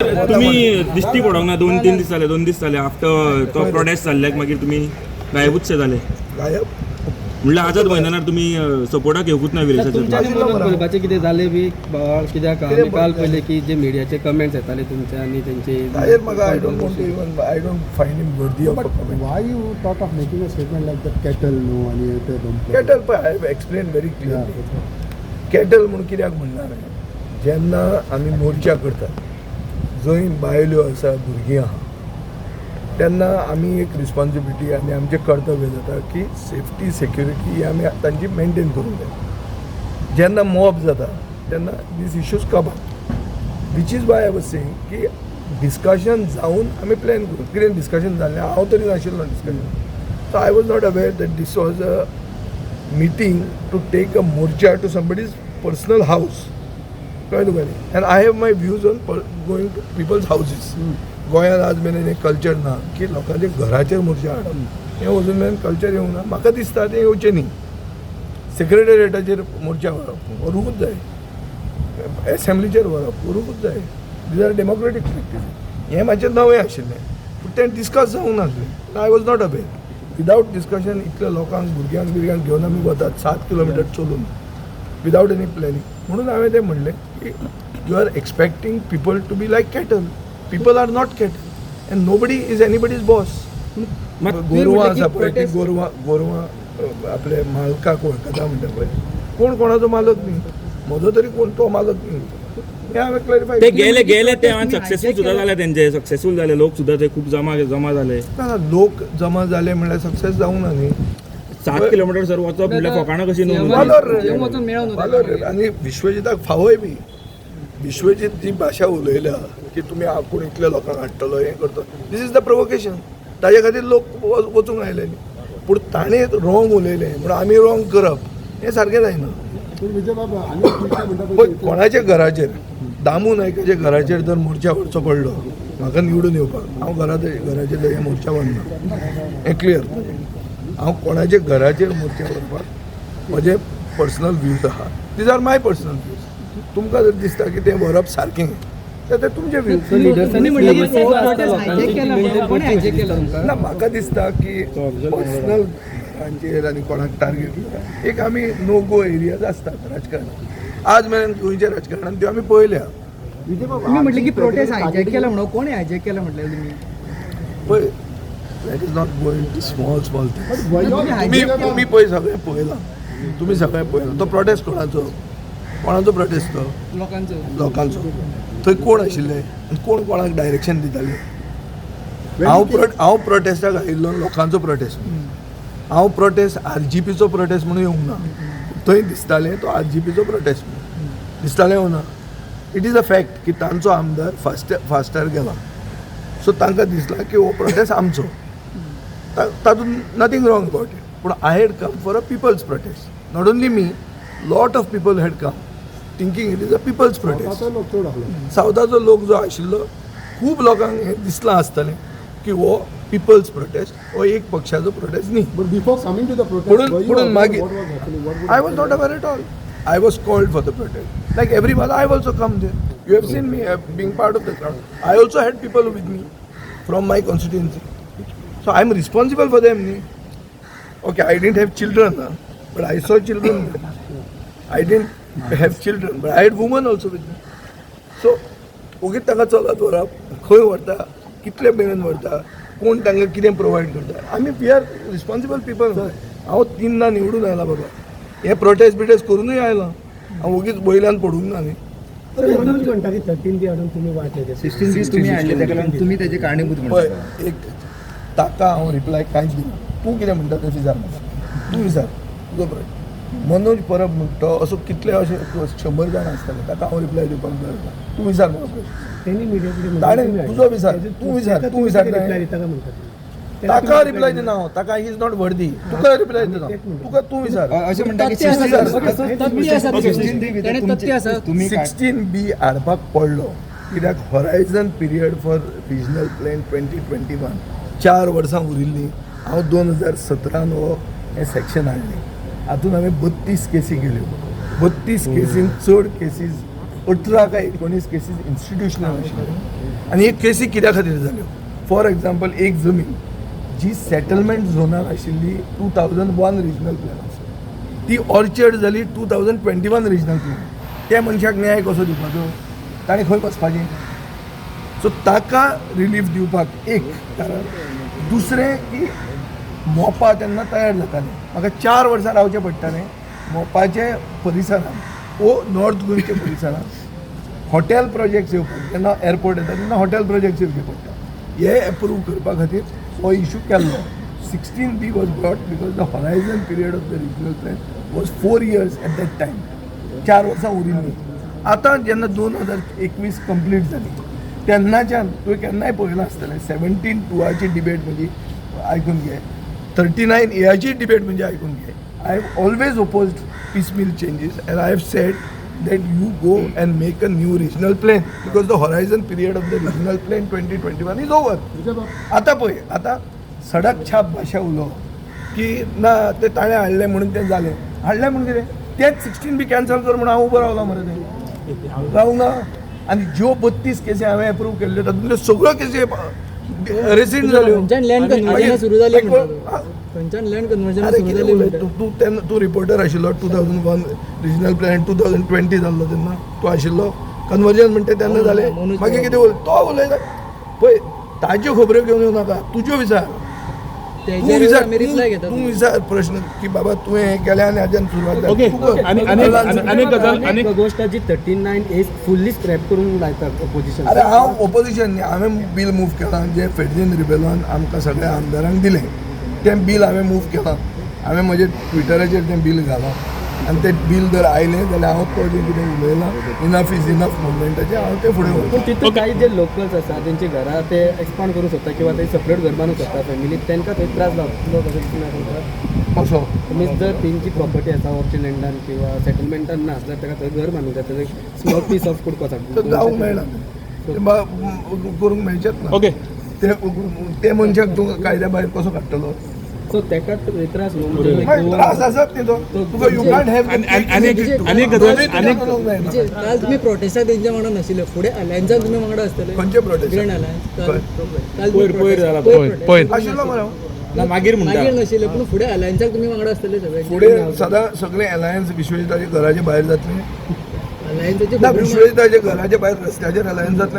तुम्ही दिसती पडोंक ना 2 दीस जाले आफ्टर तो प्रोटेस्ट जाल्ल्याक मागीर तुम्ही गायबूच जाले. गायब म्हणल्यार आझाद मैदानार तुम्ही सपोर्टाक येवकूच ना विलेसाचे. बोलपाचें कितें जालें बी कित्याक आमी काल पयलें की जे मिडियाचे कमेंट्स येताले तुमचे आनी तेंचे Tahir Maga, I don't want to even, I don't find him worthy of a comment. Why you thought of making a statement like that? Kettle no आणि ते Kettle, but I have explained very clearly. Kettle म्हणून कित्याक म्हणणार हांवें, जेन्ना आमी मोर्चा करतात जंय बायल्यो आसा भुरगीं आहा तेन्ना आमी एक रिस्पॉन्सिबिलिटी आनी आमचें कर्तव्य जाता की सेफ्टी सेक्युरिटी ही आमी तांची मेंटेन करूंक जाय. जेन्ना मॉब जाता तेन्ना these issues come up, which is why I was saying की डिस्कशन जावन आमी प्लॅन करूं. कितें डिस्कशन जाल्लें हांव तरी नाशिल्लो discussion. So I was not aware that these was a meeting to take a morcha to somebody's personal house. कळ्ळें तुका न्ही. And I have my views on going to people's houses. गोंयांत आज मेरेन एक कल्चर ना की लोकांच्या घराचेर मोर्चा हाडप. हें अजून मेरेन कल्चर येवंक ना. म्हाका दिसता तें येवचें न्ही. सेक्रेटरिएटाचेर मोर्चा व्हरप व्हरूंकूच जाय, एसेंब्लीचेर व्हरप व्हरूंकूच जाय. These are democratic practice. हें मातशें नवें आशिल्लें पूण तें डिस्कस जावंक नासलें. I was not aware. Without discussion इतल्या लोकांक भुरग्यांक घेवन आमी वतात 7 किलोमिटर चलून विदावट एनी प्लॅनिंग. म्हणून हांवें तें म्हणलें की you are expecting people to be like cattle. People are not cattle and nobody is anybody's boss. गोरवां आसा पळय ती गोरवां आपले मालकाक वळखता म्हणटा पळय, कोण कोणाचो मालक न्ही. म्हजो तरी कोण तो मालक न्ही. हें हांवें क्लॅरिफाय ते गेले ते सक्सेसफूल सुद्दां जाले तेंचे. सक्सेसफूल जाले लोक सुद्दां ते खूब जमा जाले. ना लोक जमा जाले म्हणल्यार सक्सेस जावंक ना न्ही. 7 किलोमिटर सर वचप म्हणल्यार फकाणां कशी न्हू. वालोर रे. आनी विश्वजिताक फावय बी. विश्वजीत जी भाशा उलयल्या की तुमी कोण इतल्या लोकांक हाडटलो हें करतो, दीस इज द प्रोवोकेशन. ताजे खातीर लोक वचूंक आयले न्ही. पूण ताणें रॉंग उलयलें म्हणून आमी रॉंग करप हें सारकें जायना. पळय कोणाच्या घराचेर दामू नायकाच्या घराचेर जर मोर्चा व्हरचो पडलो म्हाका निवडून येवपाक, हांव घराचेर हे मोर्चा व्हरना. हें क्लियर. हांव कोणाच्या घराचेर मोर्चा व्हरपाक म्हजे पर्सनल व्ह्यूज आहा. These are my personal views. तुमकां जर दिसता की तें व्हरप सारकें तर ते तुमचे व्ह्यूज. ना म्हाका दिसता की पर्सनल हांचेर आनी कोणाक टार्गेट एक आमी नो गो एरियाज आसतात राजकारणांत. आज मेरेन गोंयच्या राजकारणांत त्यो आमी पळयल्या. तुम्ही म्हटलं की प्रोटेस्ट हायजॅक केला म्हणून कोणी हायजॅक केला म्हटलं तुम्ही पळय that is not going to small thing. तुम्ही पळय सगळें पळयलां. तुमी सगळें पळयलां. तो प्रोटेस्ट कोणाचो प्रोटेस्ट तो लोकांचो. थंय कोण आशिल्ले कोण कोणाक डायरेक्शन दिताले. हांव प्रोटेस्टाक आयिल्लो लोकांचो प्रोटेस्ट. हांव प्रोटेस्ट RGPचो प्रोटेस्ट म्हणून येवंक ना. थंय दिसतालें तो RGPचो प्रोटेस्ट म्हणून दिसतालें हो ना. इट इज अ फॅक्ट की तांचो आमदार फास्टार गेला. सो तांकां दिसला की हो प्रोटेस्ट आमचो. तातूंत नथींग रॉंग अबाउट इट. पूण I had come for a people's protest. Not only me, lot of people had come thinking it is a people's protest. सावथाचो लोक जो आशिल्लो खूब लोकांक हें दिसलां आसतलें की हो पिपल्स प्रोटेस्ट हो एक पक्षाचो प्रोटेस्ट न्ही. म्हणून मागीर I was not aware at all. I was called for the protest. Like everyone, I have also come there. You have seen me being part of the crowd. I also had people with me from my constituency. So I am responsible for them. Okay, I didn't have children, but I saw children there. I didn't have children, but I had women also with me. So, ओगीच तांकां चलत व्हरप, खंय व्हरता, कितले मेरेन व्हरता, कोण तांकां कितें प्रोवायड करता. आमी वी आर रिस्पॉन्सिबल पीपल. हांव 3दा निवडून आयला बाबा. हे प्रोटेस्ट करूनय आयला. हांव ओगीच बैलान पडूंक ना न्ही. म्हणटा की 13 बी हाडून तुम्ही वाटले 16 बी तुम्ही हाडले ताका लागून तुम्ही त्याचे कारणीभूत पळय एक ताका हांव रिप्लाय कांयच दिना. तूं कितें म्हणटा तें विचार म्हाका. तूं विचार तुजो प्रश्न. मनोज परब म्हणटा असो कितले अशे 100 जाण आसतले ताका हांव रिप्लाय दिवपाक जाय. तूं विचार म्हाका प्रश्न. त्यांनी मीडिया ताणें तुजो विचार. तूं विचार रिप्लाय दिता काय म्हणतात ताका रिप्लाय दिना हांव. ताका he is not worthy. Tuka reply दिना. तुका तूं विचार. अशें म्हणटा की 16B हाडपाक पडलो कित्याक horizon period for regional plan 2021 4 वर्सां उरिल्लीं. हांव 2017 हो हें सेक्शन हाडलें. हातूंत हांवें 32 केसी केल्यो. 32 केसीन चड केसीस 18 काय 19 केसीस इन्स्टिट्युशनल आशिल्ल्यो आनी हे केसी कित्या खातीर जाल्यो. फॉर एग्जाम्पल एक जमीन जी सेटलमेंट झोनार आशिल्ली 2001 रिजनल प्लॅन आसा ती ऑर्चर्ड जाली 2021 रिजनल प्लॅन. त्या मनशाक न्याय कसो दिवपाचो, ताणें खंय वचपाचें. सो ताका रिलीफ दिवपाक एक कारण, दुसरें की मोपा तेन्ना तयार जातालें म्हाका 4 वर्सां रावचें पडटालें मोपाचे परिसरांत वो नॉर्थ गोंयचे परिसरांत हॉटेल प्रोजेक्ट्स येवपाक जेन्ना एअरपोर्ट येता तेन्ना हॉटेल प्रोजेक्ट्स येवचे पडटा. हे अप्रूव करपा खातीर हो इशू केल्लो. 16B was brought because the horizon period of the regional plan was 4 years at that time. 4 वर्सां उरिल्लीं. आतां जेन्ना 2021 कंप्लीट जाली तेन्नाच्यान तुवें केन्नाय पळयलां आसतलें 17(2)ची डिबेट म्हणजे आयकून घे, 39(a)ची डिबेट म्हणजे आयकून घे. I have always opposed piecemeal changes and I have said that you go and make a new regional plan because the horizon period of the regional plan 2021 is over. आता पळय आतां सडक छाप भाशा उलो की ना ते ताणें हाडलें म्हणून तें जालें. हाडलें म्हणून कितें तेंच 16B कॅन्सल कर म्हणून हांव उबो रावला मरे तें रावूंक ना. आनी ज्यो 32 केसी हांवें अप्रूव केल्ल्यो तातूंतल्यो सगळ्यो केसी रेसिड जाल्यो. लँड कन्वर्जन सुरू जाली खंयच्यान लँड कन्वर्जन अरे सुरू कितें जाली उलयता तूं तेन्ना तूं रिपोर्टर आशिल्लो 2001 रिजनल प्लॅन 2020 जाल्लो तेन्ना तूं आशिल्लो. कन्वर्जन म्हणटा तेन्ना जालें मागीर कितें तो उलयता पळय ताज्यो खबऱ्यो घेवन येवं नाका. तुज्यो विचार तूं विचार प्रश्न की बाबा तुवें हें केलें आनी हाज्यान सुरवात जाली. ओके. आनी गजाल आनी गोश्टाची 39A फुल्ली स्क्रॅप करून लायतात ऑपोजिशन. अरे हांव ओपोजिशन न्ही. हांवें बील मूव केलां जें फेडरीन रिबेलान आमकां सगळ्या आमदारांक दिलें तें बील हांवें मूव केलां. हांवें म्हजे ट्विटराचेर तें बील घालां आनी तें बील जर आयलें जाल्यार हांव तो जें कितें उलयलां इनफ इज इनफ मुवमेंटाचें हांव तें फुडें पूण व्हरतां. तितून काही जे लोकल्स आसा तेंची घरां ते एक्सपांड करूंक सोदता किंवा ते सेपरेट घर बांदूंक सोदता फॅमिली तेंकां थंय त्रास जावचो कसो दिसना तुमकां. कसो मीन्स जर तेंची प्रॉपर्टी आसा ऑर्चर्ड लँडान किंवा सेटलमेंटान ना जाल्यार ताका थंय घर बांदूंक जाय ताजो स्मॉल पीस ऑफ कुडको तर जावंक मेळना तें करूंक मेळचेंच ना. ओके. ते मनशाक तूं कायद्या भायर कसो काडटलो. सो ताका त्रास न्हू मागीर त्रास आसात न्ही तो तुका यू कांट हॅव आनी गजाल आनी काल तुमी प्रोटेस्टाक तेंच्या वांगडा नाशिल्ले फुडें अलायन्सान तुमी वांगडा आसतले. खंयचे प्रोटेस्ट ग्रँड अलायन्स पयर जाला पयर आशिल्लो मरे हांव. ना मागीर म्हणटा मागीर नाशिल्ले पूण फुडें अलायन्साक तुमी वांगडा आसतले सगळे. फुडें सदां सगळें अलायन्स विश्वजिताचे घराचे भायर जातलें अलायन्साचे ना विश्वजिताचे घराचे भायर रस्त्याचेर अलायन्स जातलें